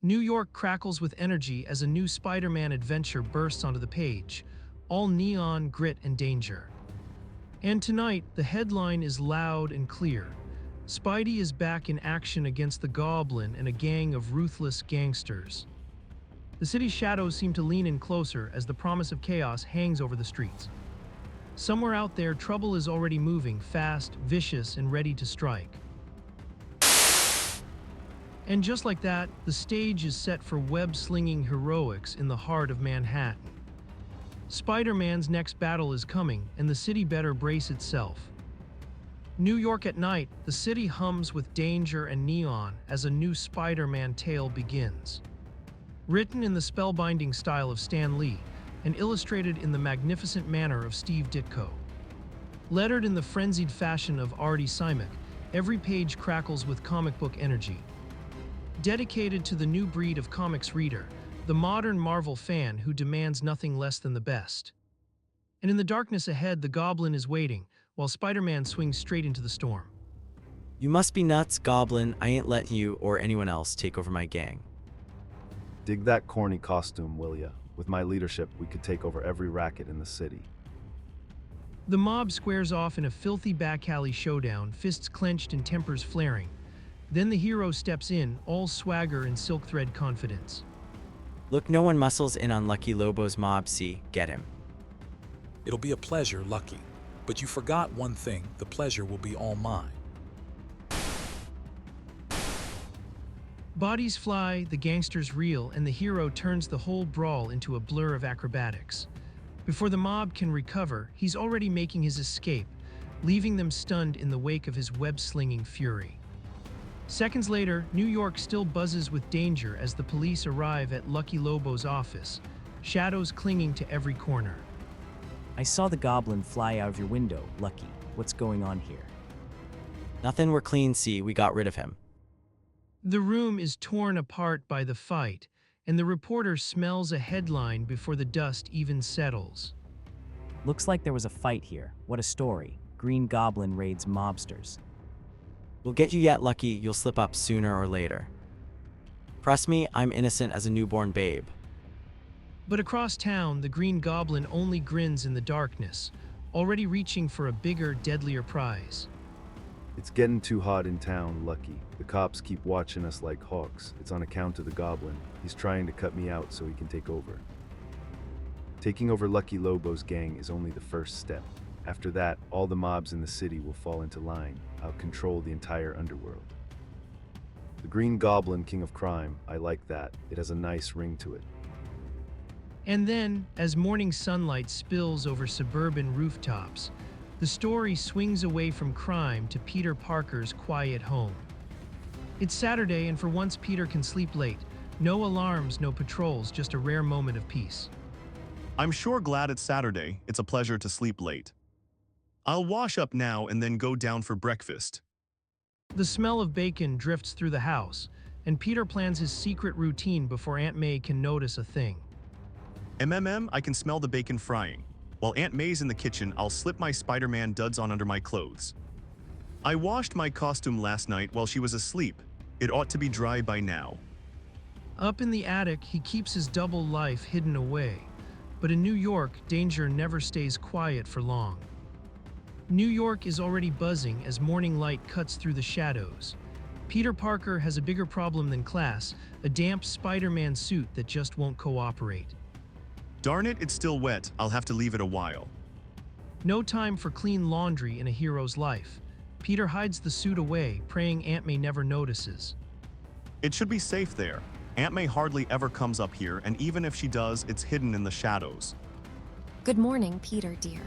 New York crackles with energy as a new Spider-Man adventure bursts onto the page, all neon, grit, and danger. And tonight, the headline is loud and clear. Spidey is back in action against the Goblin and a gang of ruthless gangsters. The city's shadows seem to lean in closer as the promise of chaos hangs over the streets. Somewhere out there, trouble is already moving, fast, vicious, and ready to strike. And just like that, the stage is set for web-slinging heroics in the heart of Manhattan. Spider-Man's next battle is coming, and the city better brace itself. New York at night, the city hums with danger and neon as a new Spider-Man tale begins. Written in the spellbinding style of Stan Lee and illustrated in the magnificent manner of Steve Ditko. Lettered in the frenzied fashion of Artie Simek, every page crackles with comic book energy. Dedicated to the new breed of comics reader, the modern Marvel fan who demands nothing less than the best. And in the darkness ahead, the Goblin is waiting, while Spider-Man swings straight into the storm. You must be nuts, Goblin. I ain't letting you or anyone else take over my gang. Dig that corny costume, will ya? With my leadership, we could take over every racket in the city. The mob squares off in a filthy back alley showdown, fists clenched and tempers flaring. Then the hero steps in, all swagger and silk thread confidence. Look, no one muscles in on Lucky Lobo's mob. See, get him. It'll be a pleasure, Lucky. But you forgot one thing. The pleasure will be all mine. Bodies fly, the gangsters reel, and the hero turns the whole brawl into a blur of acrobatics. Before the mob can recover, he's already making his escape, leaving them stunned in the wake of his web-slinging fury. Seconds later, New York still buzzes with danger as the police arrive at Lucky Lobo's office, shadows clinging to every corner. I saw the Goblin fly out of your window, Lucky. What's going on here? Nothing, we're clean, see, we got rid of him. The room is torn apart by the fight, and the reporter smells a headline before the dust even settles. Looks like there was a fight here. What a story. Green Goblin raids mobsters. We'll get you yet, Lucky. You'll slip up sooner or later. Trust me, I'm innocent as a newborn babe. But across town, the Green Goblin only grins in the darkness, already reaching for a bigger, deadlier prize. It's getting too hot in town, Lucky. The cops keep watching us like hawks. It's on account of the Goblin. He's trying to cut me out so he can take over. Taking over Lucky Lobo's gang is only the first step. After that, all the mobs in the city will fall into line. I'll control the entire underworld. The Green Goblin, King of Crime, I like that. It has a nice ring to it. And then, as morning sunlight spills over suburban rooftops, the story swings away from crime to Peter Parker's quiet home. It's Saturday, and for once Peter can sleep late. No alarms, no patrols, just a rare moment of peace. I'm sure glad it's Saturday. It's a pleasure to sleep late. I'll wash up now and then go down for breakfast. The smell of bacon drifts through the house, and Peter plans his secret routine before Aunt May can notice a thing. I can smell the bacon frying. While Aunt May's in the kitchen, I'll slip my Spider-Man duds on under my clothes. I washed my costume last night while she was asleep. It ought to be dry by now. Up in the attic, he keeps his double life hidden away. But in New York, danger never stays quiet for long. New York is already buzzing as morning light cuts through the shadows. Peter Parker has a bigger problem than class, a damp Spider-Man suit that just won't cooperate. Darn it, it's still wet. I'll have to leave it a while. No time for clean laundry in a hero's life. Peter hides the suit away, praying Aunt May never notices. It should be safe there. Aunt May hardly ever comes up here, and even if she does, it's hidden in the shadows. Good morning, Peter, dear.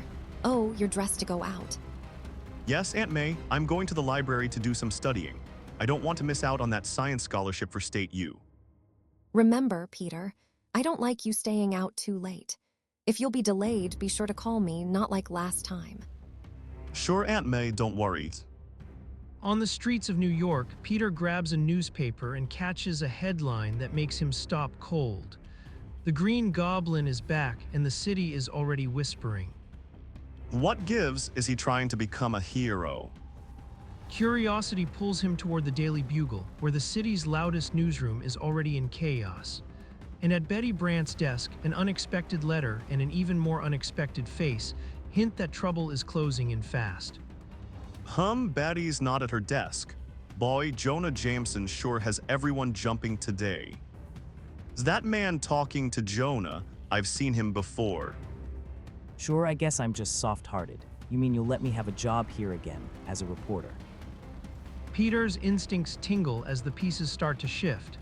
Oh, you're dressed to go out. Yes, Aunt May, I'm going to the library to do some studying. I don't want to miss out on that science scholarship for State U. Remember, Peter, I don't like you staying out too late. If you'll be delayed, be sure to call me, not like last time. Sure, Aunt May, don't worry. On the streets of New York, Peter grabs a newspaper and catches a headline that makes him stop cold. The Green Goblin is back, and the city is already whispering. What gives is he trying to become a hero? Curiosity pulls him toward the Daily Bugle, where the city's loudest newsroom is already in chaos. And at Betty Brandt's desk, an unexpected letter and an even more unexpected face hint that trouble is closing in fast. Betty's not at her desk. Boy, Jonah Jameson sure has everyone jumping today. Is that man talking to Jonah? I've seen him before. Sure, I guess I'm just soft-hearted. You mean you'll let me have a job here again, as a reporter? Peter's instincts tingle as the pieces start to shift.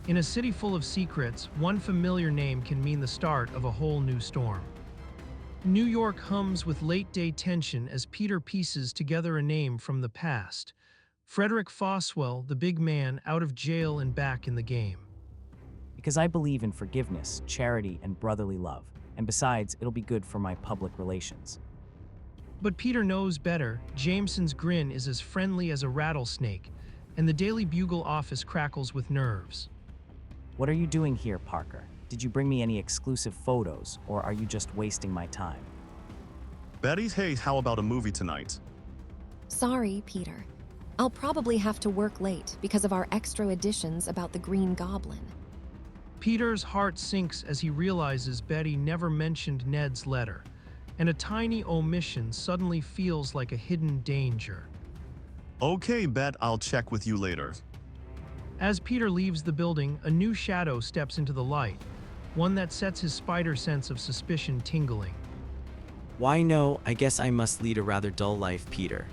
In a city full of secrets, one familiar name can mean the start of a whole new storm. New York hums with late-day tension as Peter pieces together a name from the past. Frederick Foswell, the big man, out of jail and back in the game. Because I believe in forgiveness, charity, and brotherly love. And besides, it'll be good for my public relations. But Peter knows better. Jameson's grin is as friendly as a rattlesnake, and the Daily Bugle office crackles with nerves. What are you doing here, Parker? Did you bring me any exclusive photos, or are you just wasting my time? Betty, hey, how about a movie tonight? Sorry, Peter. I'll probably have to work late because of our extra editions about the Green Goblin. Peter's heart sinks as he realizes Betty never mentioned Ned's letter, and a tiny omission suddenly feels like a hidden danger. Okay, Bet, I'll check with you later. As Peter leaves the building, a new shadow steps into the light, one that sets his spider sense of suspicion tingling. Why no, I guess I must lead a rather dull life, Peter.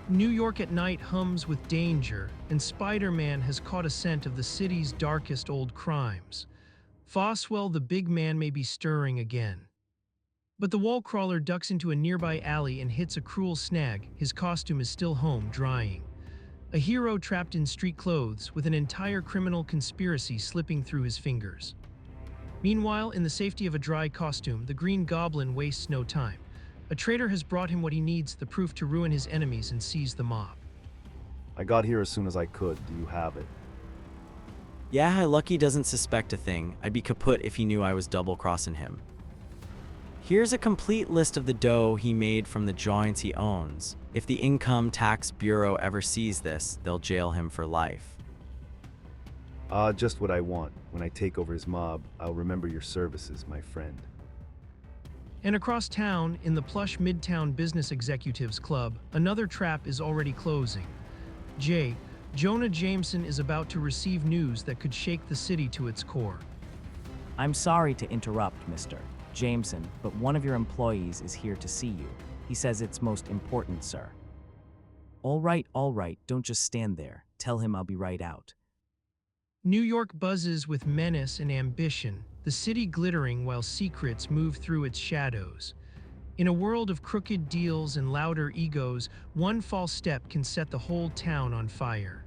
New York at night hums with danger, and Spiderman has caught a scent of the city's darkest old crimes. Foswell, the big man, may be stirring again. But the wall crawler ducks into a nearby alley and hits a cruel snag. His costume is still home, drying. A hero trapped in street clothes, with an entire criminal conspiracy slipping through his fingers. Meanwhile, in the safety of a dry costume, the Green Goblin wastes no time. A traitor has brought him what he needs, the proof to ruin his enemies and seize the mob. I got here as soon as I could. Do you have it? Yeah, Lucky doesn't suspect a thing. I'd be kaput if he knew I was double-crossing him. Here's a complete list of the dough he made from the joints he owns. If the Income Tax Bureau ever sees this, they'll jail him for life. Just what I want. When I take over his mob, I'll remember your services, my friend. And across town, in the plush Midtown Business Executives Club, another trap is already closing. Jonah Jameson is about to receive news that could shake the city to its core. I'm sorry to interrupt, Mr. Jameson, but one of your employees is here to see you. He says it's most important, sir. All right, don't just stand there. Tell him I'll be right out. New York buzzes with menace and ambition, the city glittering while secrets move through its shadows. In a world of crooked deals and louder egos, one false step can set the whole town on fire.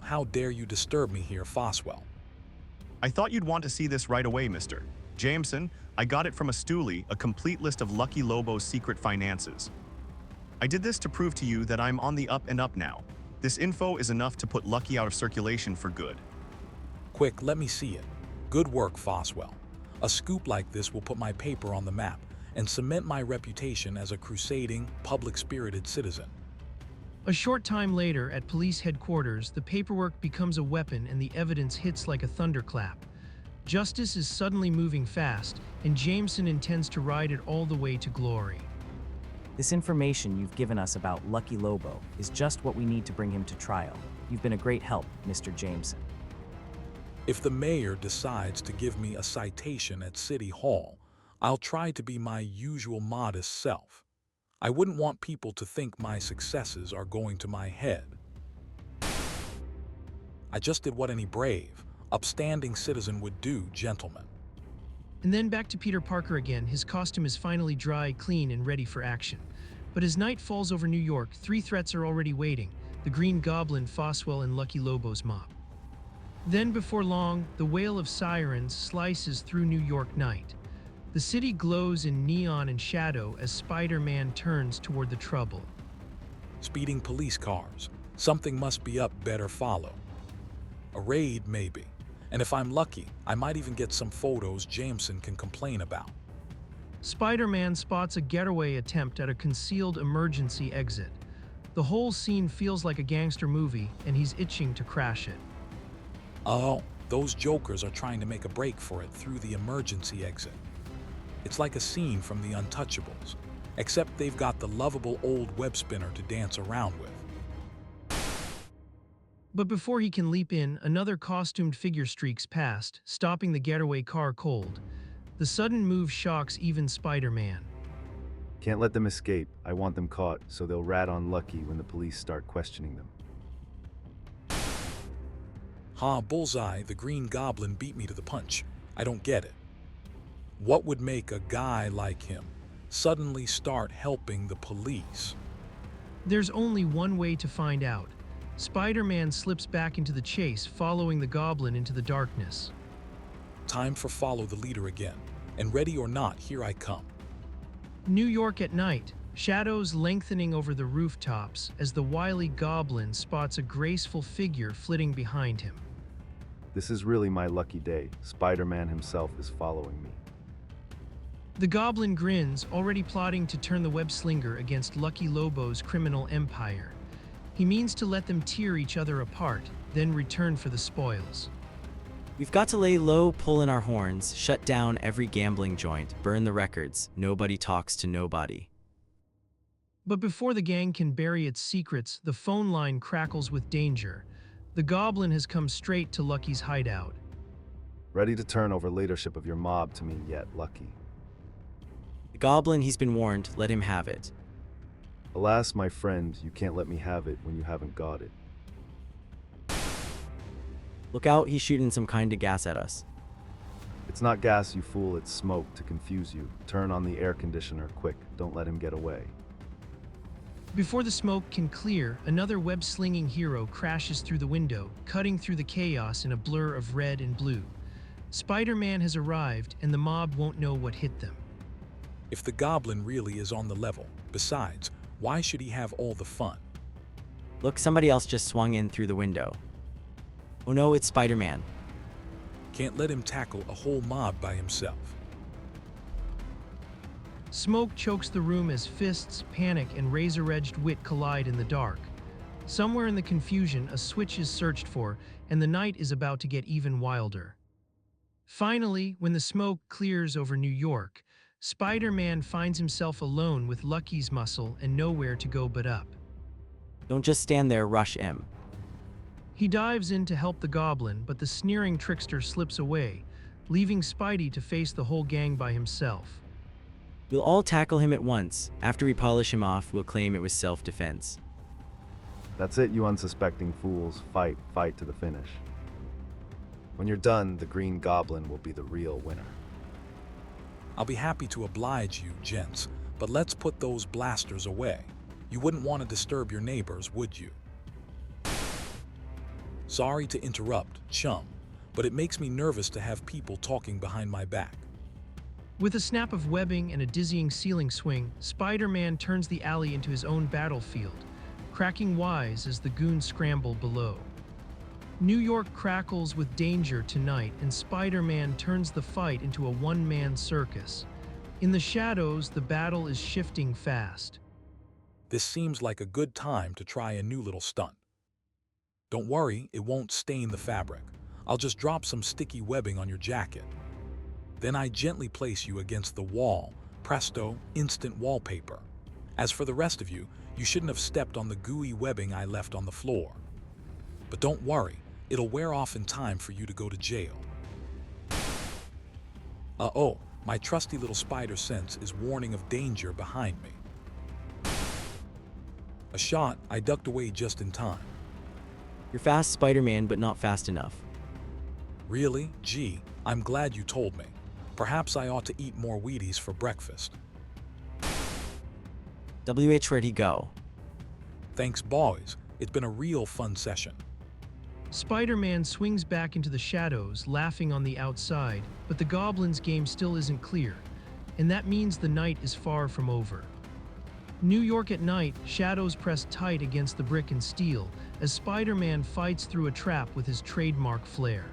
How dare you disturb me here, Foswell? I thought you'd want to see this right away, Mr. Jameson. I got it from a stoolie, a complete list of Lucky Lobo's secret finances. I did this to prove to you that I'm on the up and up now. This info is enough to put Lucky out of circulation for good. Quick, let me see it. Good work, Foswell. A scoop like this will put my paper on the map and cement my reputation as a crusading, public-spirited citizen. A short time later, at police headquarters, the paperwork becomes a weapon and the evidence hits like a thunderclap. Justice is suddenly moving fast, and Jameson intends to ride it all the way to glory. This information you've given us about Lucky Lobo is just what we need to bring him to trial. You've been a great help, Mr. Jameson. If the mayor decides to give me a citation at City Hall, I'll try to be my usual modest self. I wouldn't want people to think my successes are going to my head. I just did what any brave, upstanding citizen would do, gentlemen. And then back to Peter Parker again. His costume is finally dry, clean, and ready for action. But as night falls over New York, three threats are already waiting: the Green Goblin, Foswell, and Lucky Lobo's mob. Then, before long, the wail of sirens slices through New York night. The city glows in neon and shadow as Spider-Man turns toward the trouble. Speeding police cars. Something must be up, better follow. A raid, maybe. And if I'm lucky, I might even get some photos Jameson can complain about. Spider-Man spots a getaway attempt at a concealed emergency exit. The whole scene feels like a gangster movie, and he's itching to crash it. Oh, those jokers are trying to make a break for it through the emergency exit. It's like a scene from The Untouchables, except they've got the lovable old web spinner to dance around with. But before he can leap in, another costumed figure streaks past, stopping the getaway car cold. The sudden move shocks even Spider-Man. Can't let them escape. I want them caught, so they'll rat on Lucky when the police start questioning them. Ha, bullseye, the Green Goblin beat me to the punch. I don't get it. What would make a guy like him suddenly start helping the police? There's only one way to find out. Spider-Man slips back into the chase, following the Goblin into the darkness. Time for follow the leader again, and ready or not, here I come. New York at night, shadows lengthening over the rooftops as the wily Goblin spots a graceful figure flitting behind him. This is really my lucky day. Spider-Man himself is following me. The Goblin grins, already plotting to turn the web slinger against Lucky Lobo's criminal empire. He means to let them tear each other apart, then return for the spoils. We've got to lay low, pull in our horns, shut down every gambling joint, burn the records. Nobody talks to nobody. But before the gang can bury its secrets, the phone line crackles with danger. The Goblin has come straight to Lucky's hideout. Ready to turn over leadership of your mob to me yet, Lucky? The Goblin, he's been warned, let him have it. Alas, my friend, you can't let me have it when you haven't got it. Look out, he's shooting some kind of gas at us. It's not gas, you fool, it's smoke to confuse you. Turn on the air conditioner, quick. Don't let him get away. Before the smoke can clear, another web-slinging hero crashes through the window, cutting through the chaos in a blur of red and blue. Spider-Man has arrived, and the mob won't know what hit them. If the Goblin really is on the level, besides, why should he have all the fun? Look, somebody else just swung in through the window. Oh no, it's Spider-Man. Can't let him tackle a whole mob by himself. Smoke chokes the room as fists, panic, and razor-edged wit collide in the dark. Somewhere in the confusion, a switch is searched for, and the night is about to get even wilder. Finally, when the smoke clears over New York, Spider-Man finds himself alone with Lucky's muscle and nowhere to go but up. Don't just stand there, rush him. He dives in to help the Goblin, but the sneering trickster slips away, leaving Spidey to face the whole gang by himself. We'll all tackle him at once. After we polish him off, we'll claim it was self-defense. That's it, you unsuspecting fools. Fight, fight to the finish. When you're done, the Green Goblin will be the real winner. I'll be happy to oblige you, gents, but let's put those blasters away. You wouldn't want to disturb your neighbors, would you? Sorry to interrupt, chum, but it makes me nervous to have people talking behind my back. With a snap of webbing and a dizzying ceiling swing, Spider-Man turns the alley into his own battlefield, cracking wise as the goons scramble below. New York crackles with danger tonight, and Spider-Man turns the fight into a one-man circus. In the shadows, the battle is shifting fast. This seems like a good time to try a new little stunt. Don't worry, it won't stain the fabric. I'll just drop some sticky webbing on your jacket. Then I gently place you against the wall. Presto, instant wallpaper. As for the rest of you, you shouldn't have stepped on the gooey webbing I left on the floor. But don't worry, it'll wear off in time for you to go to jail. Oh, my trusty little spider sense is warning of danger behind me. A shot, I ducked away just in time. You're fast, Spider-Man, but not fast enough. Really? Gee, I'm glad you told me. Perhaps I ought to eat more Wheaties for breakfast. where'd he go? Thanks, boys. It's been a real fun session. Spider-Man swings back into the shadows, laughing on the outside, but the Goblin's game still isn't clear, and that means the night is far from over. New York at night, shadows press tight against the brick and steel as Spider-Man fights through a trap with his trademark flair.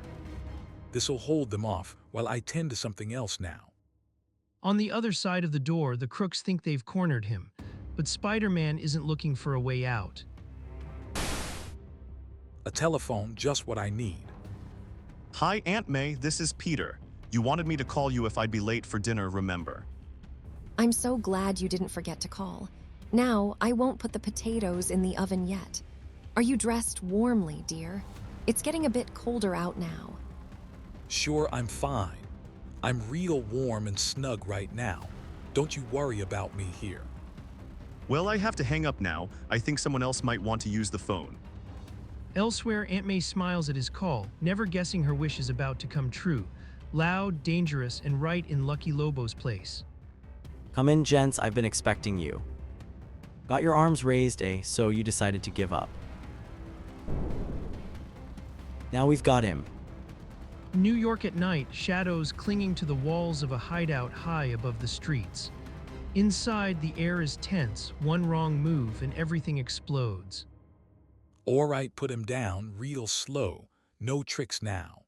This'll hold them off while I tend to something else now. On the other side of the door, the crooks think they've cornered him. but Spider-Man isn't looking for a way out. A telephone, just what I need. Hi, Aunt May, this is Peter. You wanted me to call you if I'd be late for dinner, remember? I'm so glad you didn't forget to call. Now, I won't put the potatoes in the oven yet. Are you dressed warmly, dear? It's getting a bit colder out now. Sure, I'm fine. I'm real warm and snug right now. Don't you worry about me here. Well, I have to hang up now. I think someone else might want to use the phone. Elsewhere, Aunt May smiles at his call, never guessing her wish is about to come true. Loud, dangerous, and right in Lucky Lobo's place. Come in, gents, I've been expecting you. Got your arms raised, eh? So you decided to give up. Now we've got him. New York at night, shadows clinging to the walls of a hideout high above the streets. Inside, the air is tense, one wrong move and everything explodes. All right, put him down, real slow. No tricks now.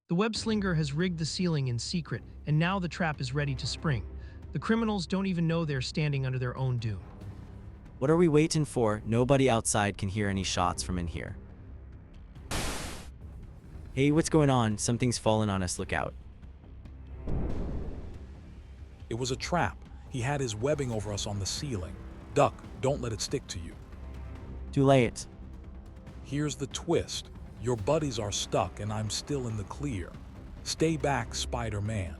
The web-slinger has rigged the ceiling in secret, and now the trap is ready to spring. The criminals don't even know they're standing under their own doom. What are we waiting for? Nobody outside can hear any shots from in here. Hey, what's going on? Something's fallen on us, look out. It was a trap. He had his webbing over us on the ceiling. Duck, don't let it stick to you. Too late. Here's the twist. Your buddies are stuck and I'm still in the clear. Stay back, Spider-Man.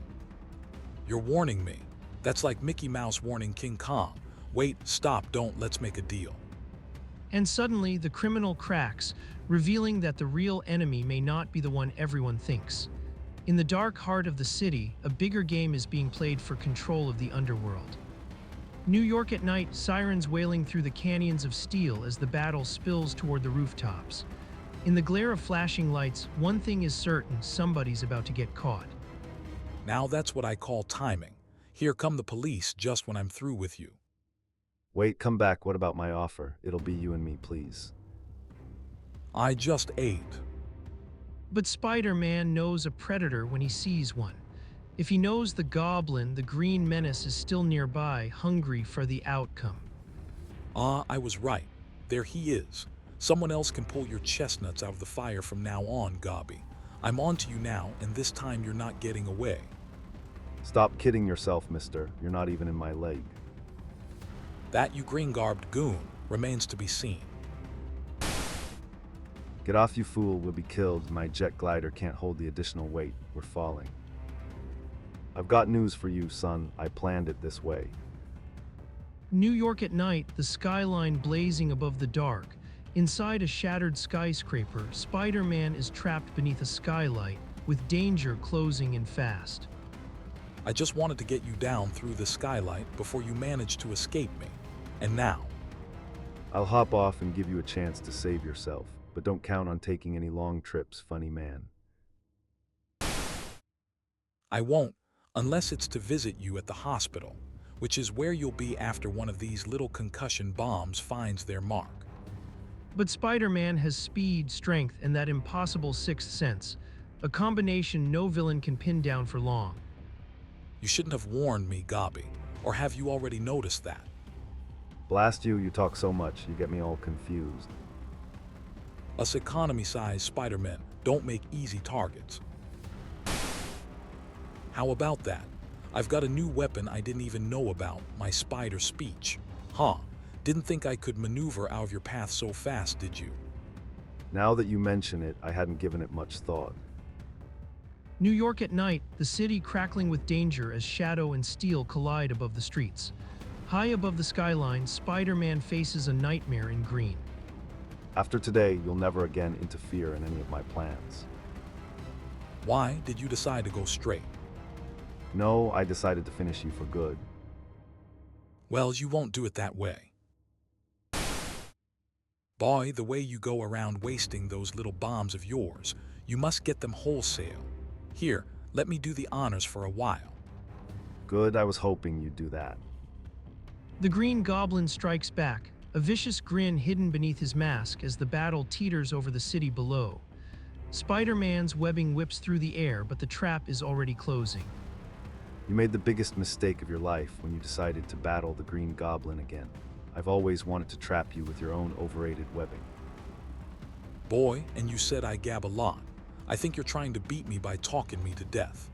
You're warning me. That's like Mickey Mouse warning King Kong. Wait, stop, don't, let's make a deal. And suddenly, the criminal cracks, revealing that the real enemy may not be the one everyone thinks. In the dark heart of the city, a bigger game is being played for control of the underworld. New York at night, sirens wailing through the canyons of steel as the battle spills toward the rooftops. In the glare of flashing lights, one thing is certain, somebody's about to get caught. Now that's what I call timing. Here come the police just when I'm through with you. Wait, come back. What about my offer? It'll be you and me, please. I just ate. But Spider-Man knows a predator when he sees one. If he knows the goblin, the green menace is still nearby, hungry for the outcome. I was right. There he is. Someone else can pull your chestnuts out of the fire from now on, Gobby. I'm on to you now, and this time you're not getting away. Stop kidding yourself, mister. You're not even in my leg. That you green-garbed goon remains to be seen. Get off, you fool. We'll be killed. My jet glider can't hold the additional weight. We're falling. I've got news for you, son. I planned it this way. New York at night, the skyline blazing above the dark. Inside a shattered skyscraper, Spider-Man is trapped beneath a skylight, with danger closing in fast. I just wanted to get you down through the skylight before you managed to escape me. And now? I'll hop off and give you a chance to save yourself, but don't count on taking any long trips, funny man. I won't, unless it's to visit you at the hospital, which is where you'll be after one of these little concussion bombs finds their mark. But Spider-Man has speed, strength, and that impossible sixth sense, a combination no villain can pin down for long. You shouldn't have warned me, Gobby, or have you already noticed that? Blast you, you talk so much, you get me all confused. Us economy-sized Spider-Men don't make easy targets. How about that? I've got a new weapon I didn't even know about, my spider speech. Huh, didn't think I could maneuver out of your path so fast, did you? Now that you mention it, I hadn't given it much thought. New York at night, the city crackling with danger as shadow and steel collide above the streets. High above the skyline, Spider-Man faces a nightmare in green. After today, you'll never again interfere in any of my plans. Why did you decide to go straight? No, I decided to finish you for good. Well, you won't do it that way. Boy, the way you go around wasting those little bombs of yours, you must get them wholesale. Here, let me do the honors for a while. Good, I was hoping you'd do that. The Green Goblin strikes back, a vicious grin hidden beneath his mask as the battle teeters over the city below. Spider-Man's webbing whips through the air, but the trap is already closing. You made the biggest mistake of your life when you decided to battle the Green Goblin again. I've always wanted to trap you with your own overrated webbing. Boy, and you said I gab a lot. I think you're trying to beat me by talking me to death.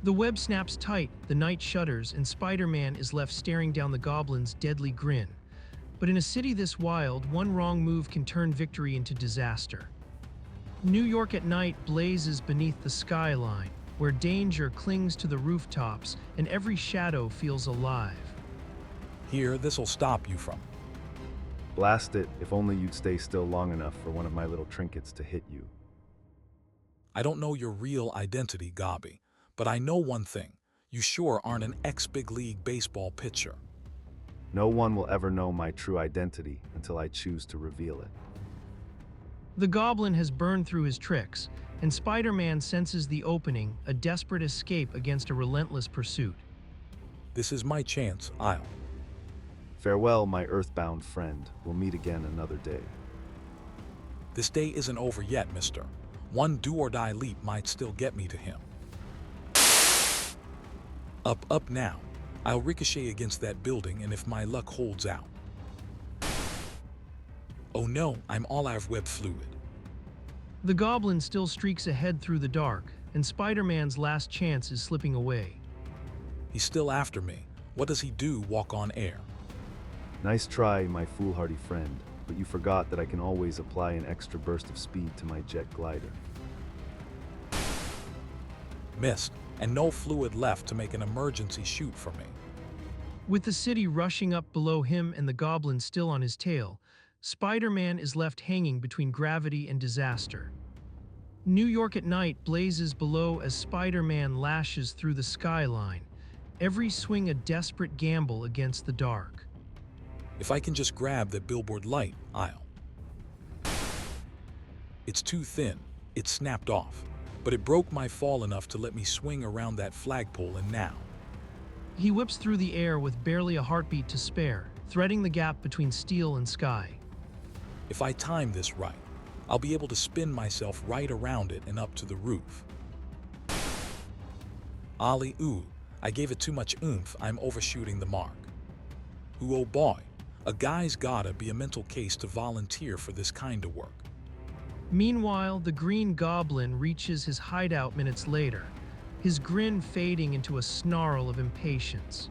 The web snaps tight, the night shudders, and Spider-Man is left staring down the goblin's deadly grin. But in a city this wild, one wrong move can turn victory into disaster. New York at night blazes beneath the skyline, where danger clings to the rooftops and every shadow feels alive. Here, this'll stop you from. Blast it, if only you'd stay still long enough for one of my little trinkets to hit you. I don't know your real identity, Gobby, but I know one thing. You sure aren't an ex-big league baseball pitcher. No one will ever know my true identity until I choose to reveal it. The goblin has burned through his tricks, and Spider-Man senses the opening, a desperate escape against a relentless pursuit. This is my chance, I'll. Farewell, my earthbound friend. We'll meet again another day. This day isn't over yet, mister. One do-or-die leap might still get me to him. Up now. I'll ricochet against that building, and if my luck holds out. Oh no, I'm all out of web fluid. The goblin still streaks ahead through the dark, and Spider-Man's last chance is slipping away. He's still after me. What does he do, walk on air? Nice try, my foolhardy friend, but you forgot that I can always apply an extra burst of speed to my jet glider. Missed, and no fluid left to make an emergency shoot for me. With the city rushing up below him and the goblin still on his tail, Spider-Man is left hanging between gravity and disaster. New York at night blazes below as Spider-Man lashes through the skyline, every swing a desperate gamble against the dark. If I can just grab that billboard light, I'll. It's too thin. It snapped off, but it broke my fall enough to let me swing around that flagpole, and now. He whips through the air with barely a heartbeat to spare, threading the gap between steel and sky. If I time this right, I'll be able to spin myself right around it and up to the roof. Ollie, ooh, I gave it too much oomph. I'm overshooting the mark. Ooh, oh boy, a guy's gotta be a mental case to volunteer for this kind of work. Meanwhile, the Green Goblin reaches his hideout minutes later, his grin fading into a snarl of impatience.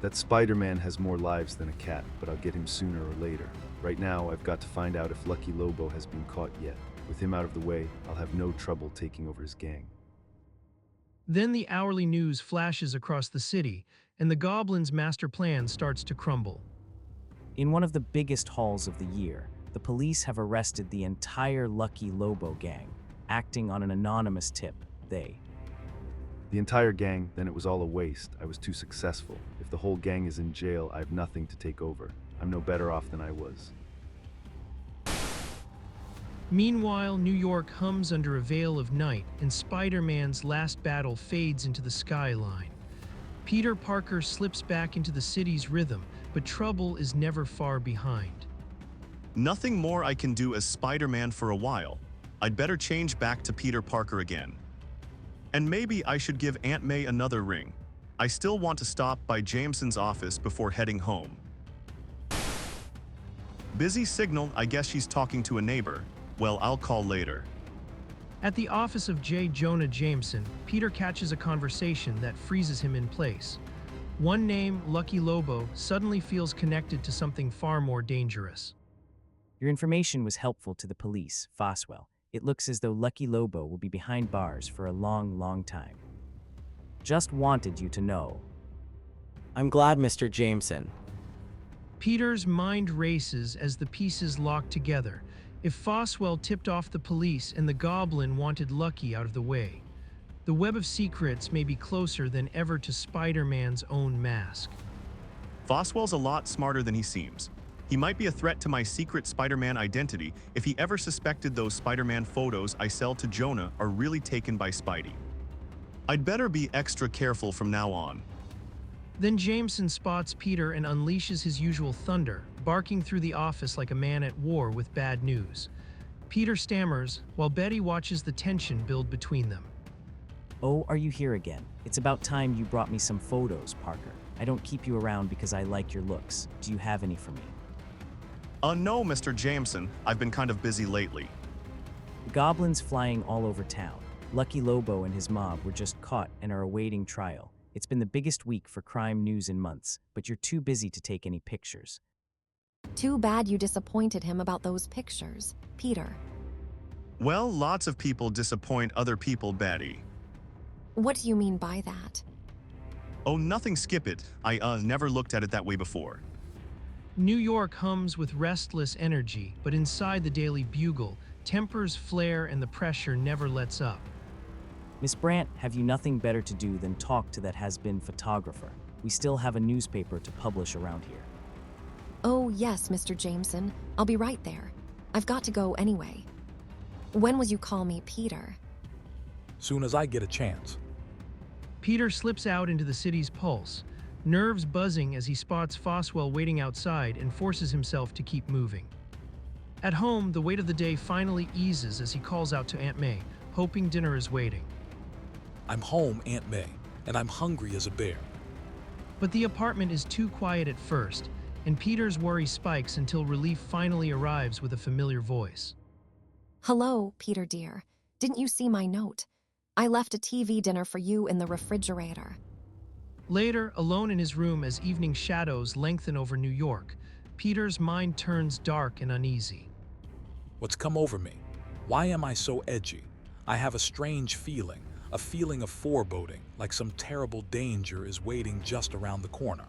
That Spider-Man has more lives than a cat, but I'll get him sooner or later. Right now, I've got to find out if Lucky Lobo has been caught yet. With him out of the way, I'll have no trouble taking over his gang. Then the hourly news flashes across the city, and the Goblin's master plan starts to crumble. In one of the biggest hauls of the year, the police have arrested the entire Lucky Lobo gang, acting on an anonymous tip. The entire gang, then it was all a waste. I was too successful. If the whole gang is in jail, I have nothing to take over. I'm no better off than I was. Meanwhile, New York hums under a veil of night, and Spider-Man's last battle fades into the skyline. Peter Parker slips back into the city's rhythm, but trouble is never far behind. Nothing more I can do as Spider-Man for a while. I'd better change back to Peter Parker again. And maybe I should give Aunt May another ring. I still want to stop by Jameson's office before heading home. Busy signal, I guess she's talking to a neighbor. Well, I'll call later. At the office of J. Jonah Jameson, Peter catches a conversation that freezes him in place. One name, Lucky Lobo, suddenly feels connected to something far more dangerous. Your information was helpful to the police, Foswell. It looks as though Lucky Lobo will be behind bars for a long, long time. Just wanted you to know. I'm glad, Mr. Jameson. Peter's mind races as the pieces lock together. If Foswell tipped off the police and the Goblin wanted Lucky out of the way, the web of secrets may be closer than ever to Spider-Man's own mask. Foswell's a lot smarter than he seems. He might be a threat to my secret Spider-Man identity if he ever suspected those Spider-Man photos I sell to Jonah are really taken by Spidey. I'd better be extra careful from now on. Then Jameson spots Peter and unleashes his usual thunder, barking through the office like a man at war with bad news. Peter stammers, while Betty watches the tension build between them. Oh, are you here again? It's about time you brought me some photos, Parker. I don't keep you around because I like your looks. Do you have any for me? No, Mr. Jameson. I've been kind of busy lately. The goblins flying all over town. Lucky Lobo and his mob were just caught and are awaiting trial. It's been the biggest week for crime news in months, but you're too busy to take any pictures. Too bad you disappointed him about those pictures, Peter. Well, lots of people disappoint other people, Batty. What do you mean by that? Oh, nothing, skip it. I never looked at it that way before. New York hums with restless energy, but inside the Daily Bugle, tempers flare and the pressure never lets up. Miss Brandt, have you nothing better to do than talk to that has-been photographer? We still have a newspaper to publish around here. Oh, yes, Mr. Jameson. I'll be right there. I've got to go anyway. When will you call me Peter? Soon as I get a chance. Peter slips out into the city's pulse, nerves buzzing as he spots Foswell waiting outside and forces himself to keep moving. At home, the weight of the day finally eases as he calls out to Aunt May, hoping dinner is waiting. I'm home, Aunt May, and I'm hungry as a bear. But the apartment is too quiet at first, and Peter's worry spikes until relief finally arrives with a familiar voice. Hello, Peter dear. Didn't you see my note? I left a TV dinner for you in the refrigerator. Later, alone in his room as evening shadows lengthen over New York, Peter's mind turns dark and uneasy. What's come over me? Why am I so edgy? I have a strange feeling, a feeling of foreboding, like some terrible danger is waiting just around the corner.